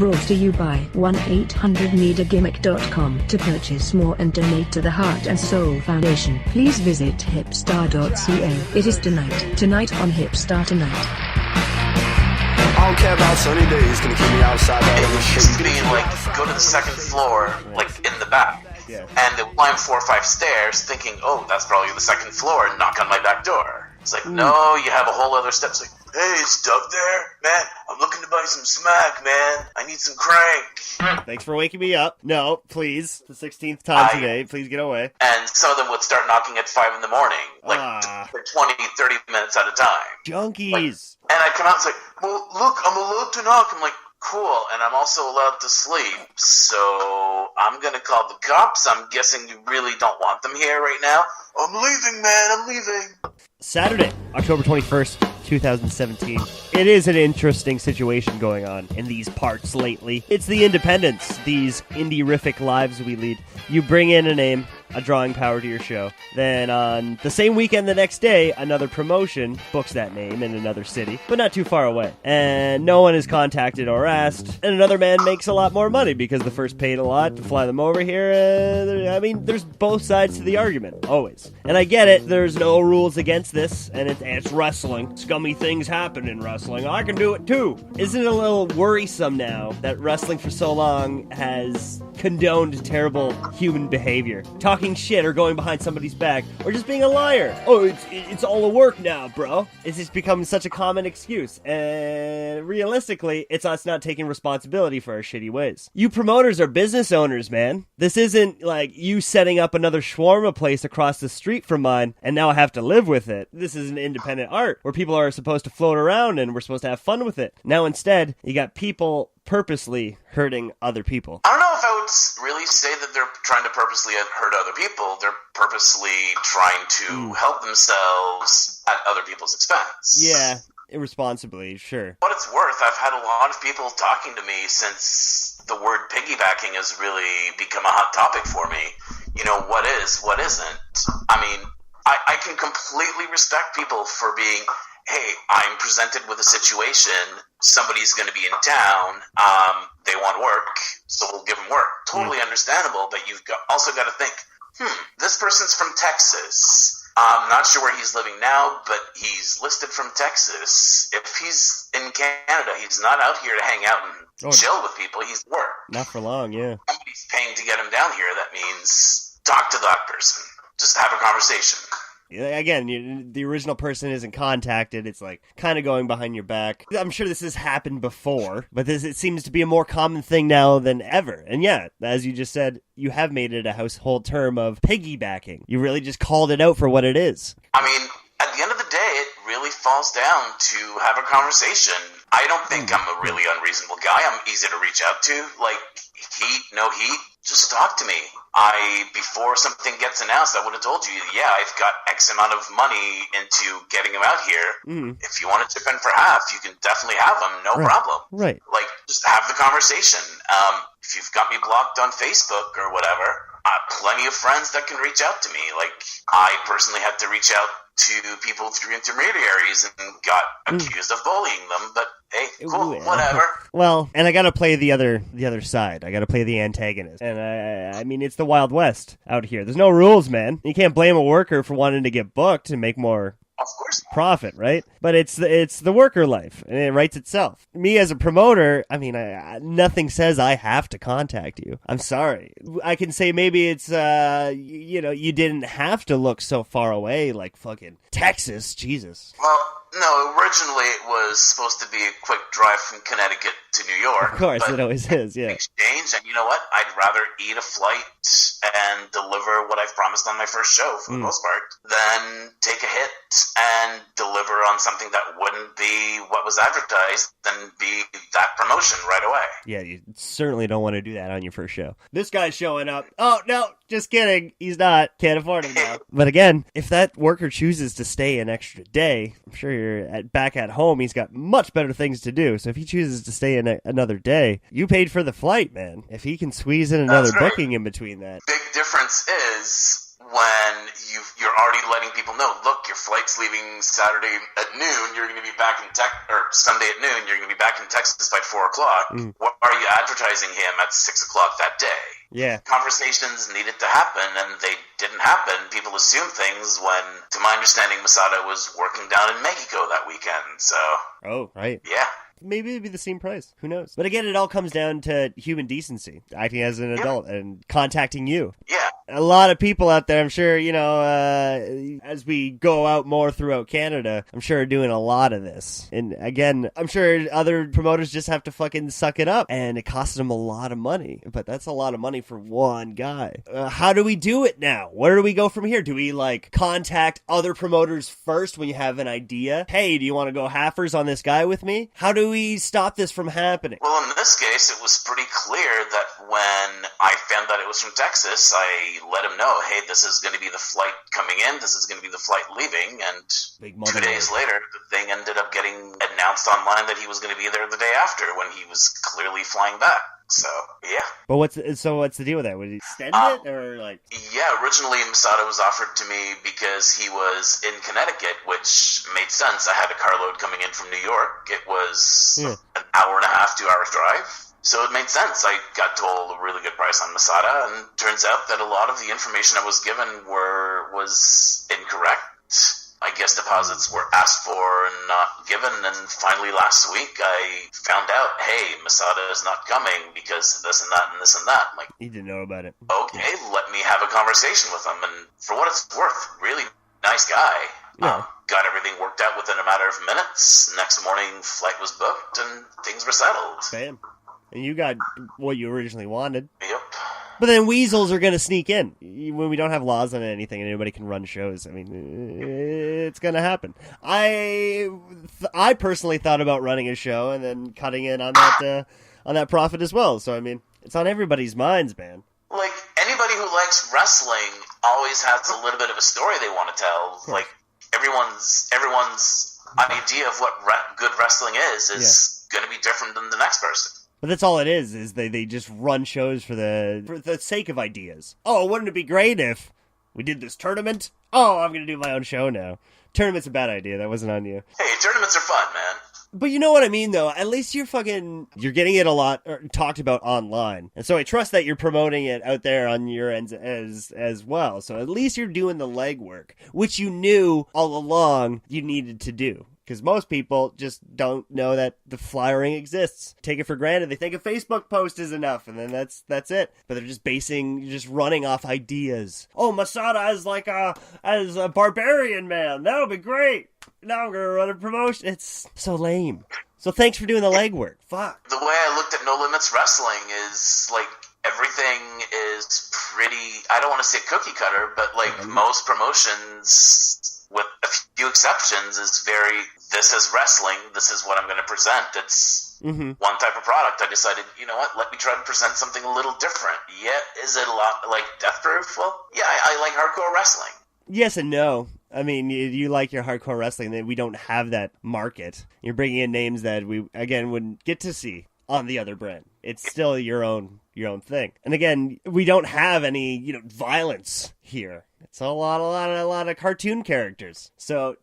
brought to you by 1-800-NEED-A-GIMMICK.com. To purchase more and donate to the Heart and Soul Foundation, please visit hipstar.ca. It is tonight on Hipstar Tonight. I don't care about sunny days, gonna keep me outside. It used to be like, go to the second floor, like in the back. Yeah. And they'll climb 4 or 5 stairs thinking, oh, that's probably the second floor, and knock on my back door. It's like, no, you have a whole other step. It's like, hey, is Doug there? Man, I'm looking to buy some smack, man. I need some crank. Thanks for waking me up. No, please. The 16th time today. Please get away. And some of them would start knocking at 5 in the morning, like for 20, 30 minutes at a time. Junkies. Like, and I come out and say, well, look, I'm allowed to knock. I'm like, cool, and I'm also allowed to sleep, so I'm gonna call the cops. I'm guessing you really don't want them here right now. I'm leaving, man, I'm leaving. Saturday, October 21st, 2017. It is an interesting situation going on in these parts lately. It's the independents, these indie-rific lives we lead. You bring in a name, a drawing power to your show. Then on the same weekend the next day, another promotion books that name in another city, but not too far away. And no one is contacted or asked, and another man makes a lot more money because the first paid a lot to fly them over here. I mean, there's both sides to the argument, always. And I get it, there's no rules against this, and it's wrestling. Scummy things happen in wrestling. I can do it too. Isn't it a little worrisome now that wrestling for so long has condoned terrible human behavior? Talking shit or going behind somebody's back or just being a liar. Oh, it's all a work now, bro. It's just become such a common excuse. And realistically, it's us not taking responsibility for our shitty ways. You promoters are business owners, man. This isn't like you setting up another shawarma place across the street from mine and now I have to live with it. This is an independent art where people are supposed to float around and we're supposed to have fun with it. Now instead, you got people purposely hurting other people. I don't know if I would really say that they're trying to purposely hurt other people. They're purposely trying to help themselves at other people's expense. Yeah, irresponsibly, sure. What it's worth, I've had a lot of people talking to me since the word piggybacking has really become a hot topic for me. You know, what is, what isn't? I mean, I can completely respect people for being, hey, I'm presented with a situation, somebody's going to be in town, they want work, so we'll give them work. Totally understandable, but you've also got to think, this person's from Texas. I'm not sure where he's living now, but he's listed from Texas. If he's in Canada, he's not out here to hang out and chill with people. He's at work. Not for long, yeah. Somebody's paying to get him down here. That means talk to that person. Just have a conversation. Again, the original person isn't contacted. It's like kind of going behind your back. I'm sure this has happened before, but it seems to be a more common thing now than ever. And yeah, as you just said, you have made it a household term of piggybacking. You really just called it out for what it is. I mean, at the end of the day, it really falls down to have a conversation. I don't think I'm a really unreasonable guy. I'm easy to reach out to. Like, heat, no heat, just talk to me. Before something gets announced, I would have told you, yeah, I've got X amount of money into getting him out here. If you want to chip in for half, you can definitely have him, no problem. Right. Like, just have the conversation. If you've got me blocked on Facebook or whatever, I have plenty of friends that can reach out to me. Like, I personally had to reach out to people through intermediaries and got accused of bullying them, but hey, cool, whatever. Well, and I gotta play the other side. I gotta play the antagonist. And I mean, it's the Wild West out here. There's no rules, man. You can't blame a worker for wanting to get booked and make more Of course not. profit, right? But it's the worker life, and it writes itself. Me as a promoter, I mean, nothing says I have to contact you. I'm sorry. I can say maybe it's, you didn't have to look so far away, like fucking Texas, Jesus. Well, no, originally it was supposed to be a quick drive from Connecticut to New York. Of course, it always is, yeah. Exchange, and you know what? I'd rather eat a flight and deliver what I've promised on my first show, for the most part, than take a hit and deliver on something that wouldn't be what was advertised and be that promotion right away. Yeah, you certainly don't want to do that on your first show. This guy's showing up. Oh, no, just kidding. He's not. Can't afford him now. But again, if that worker chooses to stay an extra day, I'm sure you're back at home. He's got much better things to do. So if he chooses to stay another day, you paid for the flight, man. If he can squeeze in another booking in between that. Big difference is when you're already letting people know, look, your flight's leaving Saturday at noon, you're going to be back in or Sunday at noon, you're going to be back in Texas by 4 o'clock. Why are you advertising him at 6 o'clock that day? Yeah. Conversations needed to happen, and they didn't happen. People assumed things when, to my understanding, Masada was working down in Mexico that weekend, so... Oh, right. Yeah. Maybe it'd be the same price. Who knows? But again, it all comes down to human decency, acting as an adult and contacting you. Yeah. A lot of people out there, I'm sure, as we go out more throughout Canada, I'm sure are doing a lot of this. And again, I'm sure other promoters just have to fucking suck it up. And it costs them a lot of money. But that's a lot of money for one guy. How do we do it now? Where do we go from here? Do we, contact other promoters first when you have an idea? Hey, do you want to go halfers on this guy with me? How do we stop this from happening? Well, in this case, it was pretty clear that when I found that it was from Texas, I let him know, hey, this is going to be the flight coming in, this is going to be the flight leaving, and 2 days later, the thing ended up getting announced online that he was going to be there the day after when he was clearly flying back. So, yeah. But what's the deal with that? Would he extend it, or Yeah, originally Masada was offered to me because he was in Connecticut, which made sense. I had a carload coming in from New York. It was an hour and a half, 2 hours drive. So it made sense. I got told a really good price on Masada, and turns out that a lot of the information I was given was incorrect. I guess deposits were asked for and not given, and finally last week I found out, hey, Masada is not coming because this and that and this and that. I'm like, you didn't know about it. Okay, let me have a conversation with him, and for what it's worth, really nice guy. Yeah. Got everything worked out within a matter of minutes. Next morning, flight was booked, and things were settled. Bam. And you got what you originally wanted. Yep. But then weasels are going to sneak in. When we don't have laws on anything and anybody can run shows, I mean, it's going to happen. I personally thought about running a show and then cutting in on that profit as well. So, I mean, it's on everybody's minds, man. Like, anybody who likes wrestling always has a little bit of a story they want to tell. Like, everyone's idea of what good wrestling is going to be different than the next person. But that's all it is they just run shows for the sake of ideas. Oh, wouldn't it be great if we did this tournament? Oh, I'm going to do my own show now. Tournament's a bad idea. That wasn't on you. Hey, tournaments are fun, man. But you know what I mean, though? At least you're getting it a lot talked about online. And so I trust that you're promoting it out there on your ends as well. So at least you're doing the legwork, which you knew all along you needed to do. Because most people just don't know that the flyering exists. Take it for granted. They think a Facebook post is enough, and then that's it. But they're just running off ideas. Oh, Masada as a barbarian man. That would be great. Now I'm gonna run a promotion. It's so lame. So thanks for doing the legwork. Fuck. The way I looked at No Limits Wrestling is everything is pretty. I don't want to say cookie cutter, but most promotions, with a few exceptions, is very, this is wrestling, this is what I'm going to present. It's one type of product. I decided, you know what, let me try to present something a little different. Yeah, is it a lot like Death Proof? Well, yeah, I like hardcore wrestling. Yes and no. I mean, you like your hardcore wrestling, then we don't have that market. You're bringing in names that we, again, wouldn't get to see on the other brand. It's still your own thing. And again, we don't have any, violence here. It's a lot of cartoon characters. So,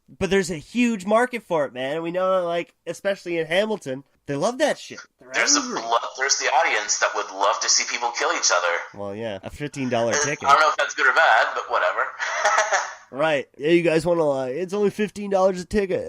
but there's a huge market for it, man. We know, especially in Hamilton, they love that shit. There's the audience that would love to see people kill each other. Well, yeah, a $15 ticket. I don't know if that's good or bad, but whatever. Right. Yeah, you guys want to it's only $15 a ticket.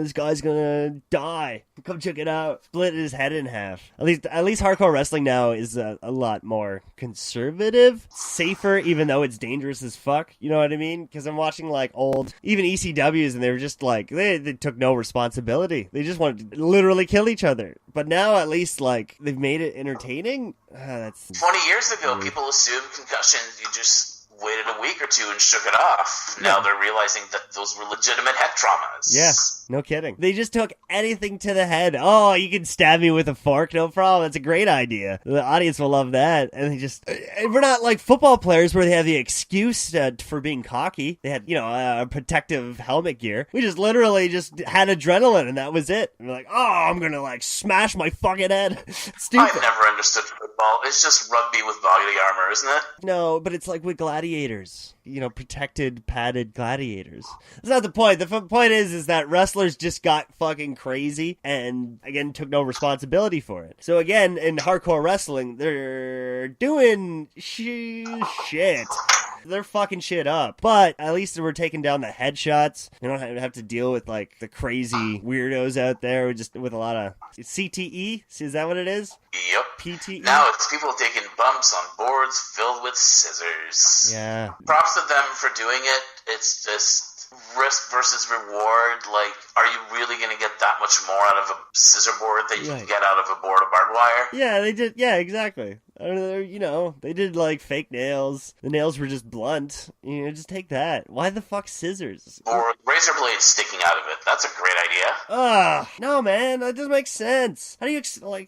This guy's gonna die. Come check it out. Split his head in half. At least hardcore wrestling now is a lot more conservative, safer, even though it's dangerous as fuck. You know what I mean? Because I'm watching old, even ECWs, and they were just they took no responsibility. They just wanted to literally kill each other. But now at least they've made it entertaining. 20 years ago, people assumed concussions. You just waited a week or two and shook it off. Now they're realizing that those were legitimate head traumas. Yeah, no kidding. They just took anything to the head. Oh, you can stab me with a fork, no problem. That's a great idea. The audience will love that. And we're not like football players where they have the excuse for being cocky. They had, a protective helmet gear. We just literally just had adrenaline and that was it. And we're like, oh, I'm gonna smash my fucking head. Stupid. I've never understood football. It's just rugby with body armor, isn't it? No, but it's like with gladiators. gladiators. Protected, padded gladiators. That's not the point. The point is that wrestlers just got fucking crazy and, again, took no responsibility for it. So, again, in hardcore wrestling, they're doing shit. They're fucking shit up. But at least we're taking down the headshots. You don't have to deal with, like, the crazy weirdos out there just with a lot of CTE. Is that what it is? Yep. PTE? Now it's people taking bumps on boards filled with scissors. Yeah. Props to them for doing it. It's just risk versus reward. Like, are you really going to get that much more out of a scissor board that you can get out of a board of barbed wire? Yeah, they did. Yeah, exactly. They did, like, fake nails. The nails were just blunt. Just take that. Why the fuck scissors? Or razor blades sticking out of it. That's a great idea. No, man. That doesn't make sense. How do you,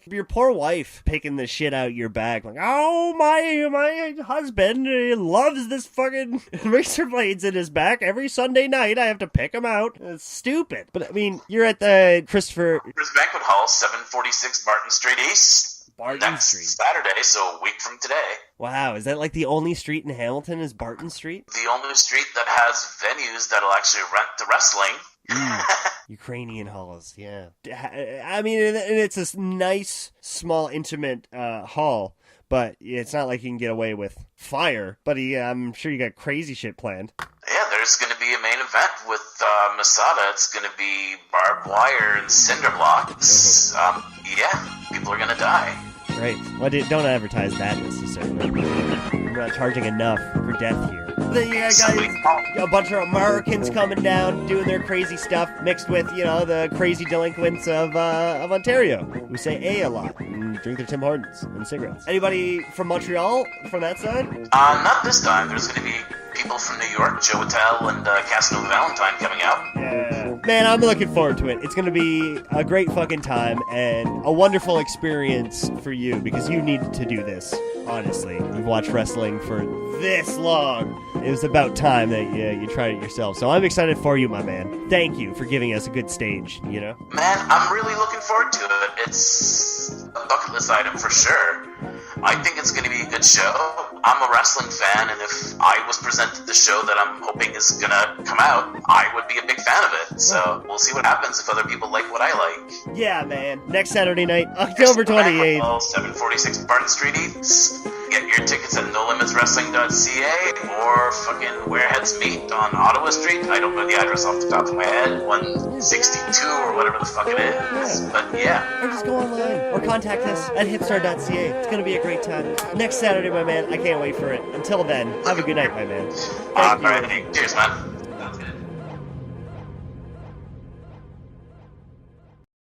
your poor wife picking the shit out your back. Like, oh, my husband loves this fucking razor blades in his back. Every Sunday night, I have to pick them out. It's stupid. But, I mean, you're at the Christopher Banquet Hall, 746 Barton Street East. Next Street. Saturday, so a week from today. Wow, is that like the only street in Hamilton is Barton Street? The only street that has venues that'll actually rent the wrestling. Ukrainian halls, yeah. I mean, and it's this nice, small, intimate hall, but it's not like you can get away with fire. But I'm sure you got crazy shit planned. Yeah, there's going to be a main event with Masada. It's going to be barbed wire and cinder blocks. People are going to die. Right. Well, don't advertise that necessarily. We're not charging enough for death here. Guys, a bunch of Americans coming down, doing their crazy stuff, mixed with, the crazy delinquents of Ontario, who say a lot and drink their Tim Hortons and cigarettes. Anybody from Montreal from that side? Not this time. There's going to be people from New York, Joe Attell and Casanova Valentine coming out. Yeah. Man, I'm looking forward to it. It's going to be a great fucking time and a wonderful experience for you because you need to do this, honestly. You've watched wrestling for this long. It was about time that you tried it yourself. So I'm excited for you, my man. Thank you for giving us a good stage, Man, I'm really looking forward to it. It's a bucket list item for sure. I think it's going to be a good show. I'm a wrestling fan, and if I was presented the show that I'm hoping is going to come out, I would be a big fan of it. So we'll see what happens if other people like what I like. Yeah, man. Next Saturday night, October 28th. 746 Barton Street East. Get your tickets at NoLimitsWrestling.ca or fucking Wareheads Meet on Ottawa Street. I don't know the address off the top of my head. 162 or whatever the fuck it is. But yeah. Or just go online or contact us at hipstar.ca. It's going to be a great time. Next Saturday, my man. I can't wait for it. Until then, have a good night, my man. All right. Cheers, man.